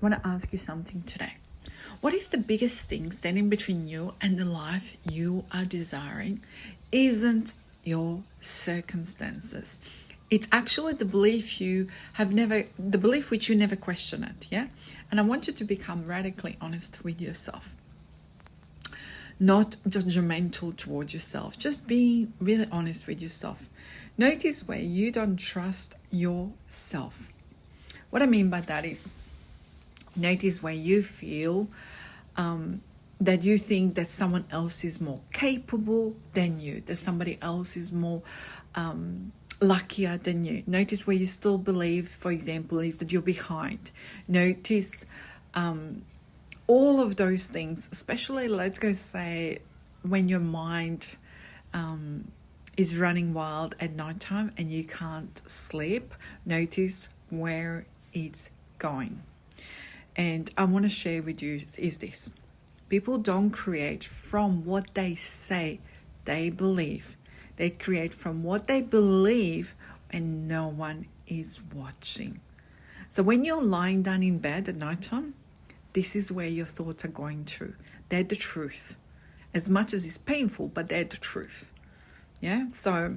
want to ask you something today. What if the biggest thing standing between you and the life you are desiring isn't your circumstances? It's actually the belief the belief which you never question it, yeah? And I want you to become radically honest with yourself. Not judgmental towards yourself, just being really honest with yourself. Notice where you don't trust yourself. What I mean by that is, notice where you feel that you think that someone else is more capable than you, that somebody else is more luckier than you. Notice where you still believe, for example, is that you're behind. Notice all of those things, especially, let's go say, when your mind is running wild at nighttime and you can't sleep. Notice where it's going. And I want to share with you is this. People don't create from what they say they believe. They create from what they believe and no one is watching. So when you're lying down in bed at nighttime, this is where your thoughts are going through. They're the truth. As much as it's painful, but they're the truth. Yeah? So,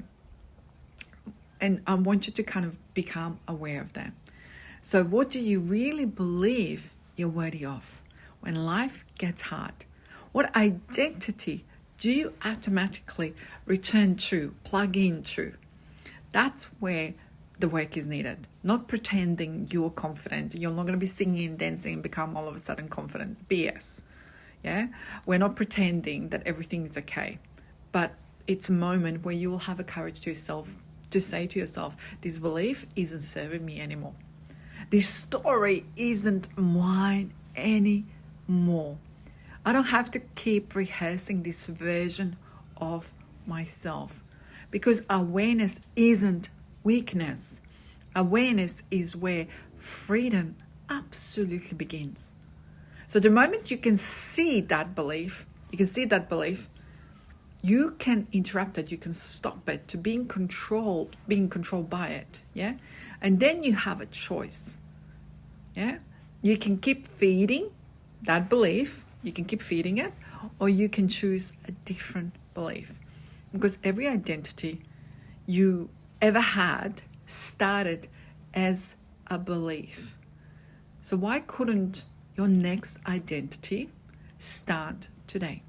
and I want you to kind of become aware of that. So what do you really believe you're worthy of when life gets hard? What identity do you automatically return to, plug into? That's where the work is needed. Not pretending you're confident. You're not going to be singing and dancing and become all of a sudden confident. BS. Yeah? We're not pretending that everything is okay. But it's a moment where you will have a courage to say to yourself, this belief isn't serving me anymore. This story isn't mine anymore. I don't have to keep rehearsing this version of myself, because awareness isn't weakness. Awareness is where freedom absolutely begins. So the moment you can see that belief, you can interrupt it, you can stop it to being controlled by it, yeah? And then you have a choice, yeah? You can keep feeding that belief, you can keep feeding it, or you can choose a different belief. Because every identity you ever had started as a belief. So why couldn't your next identity start today?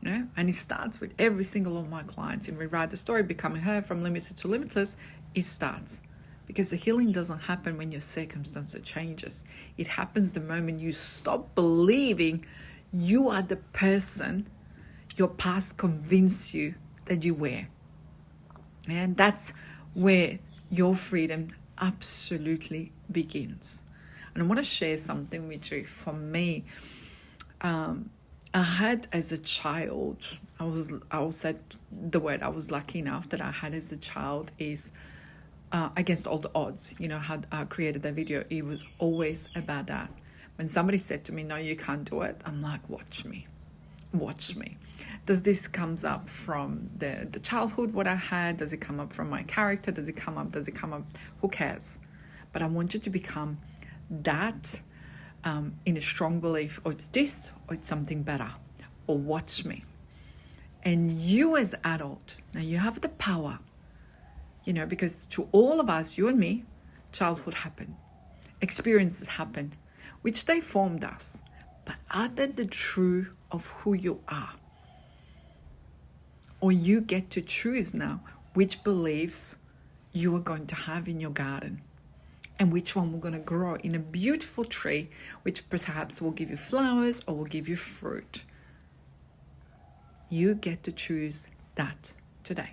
Yeah? And it starts with every single one of my clients. In Rewrite the Story, Becoming Her, From Limited to Limitless, it starts. Because the healing doesn't happen when your circumstance changes. It happens the moment you stop believing you are the person your past convinced you that you were. And that's where your freedom absolutely begins. And I want to share something with you. For me, I had as a child, I was lucky enough that I had as a child is against all the odds. You know, had I created that video, it was always about that. When somebody said to me, no, you can't do it, I'm like, watch me. Does this comes up from the childhood, what I had? Does it come up from my character? Does it come up? Who cares? But I want you to become that in a strong belief, or it's this, or it's something better, or watch me. And you as adult, now you have the power, you know, because to all of us, you and me, childhood happened, experiences happened, which they formed us. But are they the truth of who you are? Or you get to choose now which beliefs you are going to have in your garden, and which one we're going to grow in a beautiful tree, which perhaps will give you flowers or will give you fruit. You get to choose that today.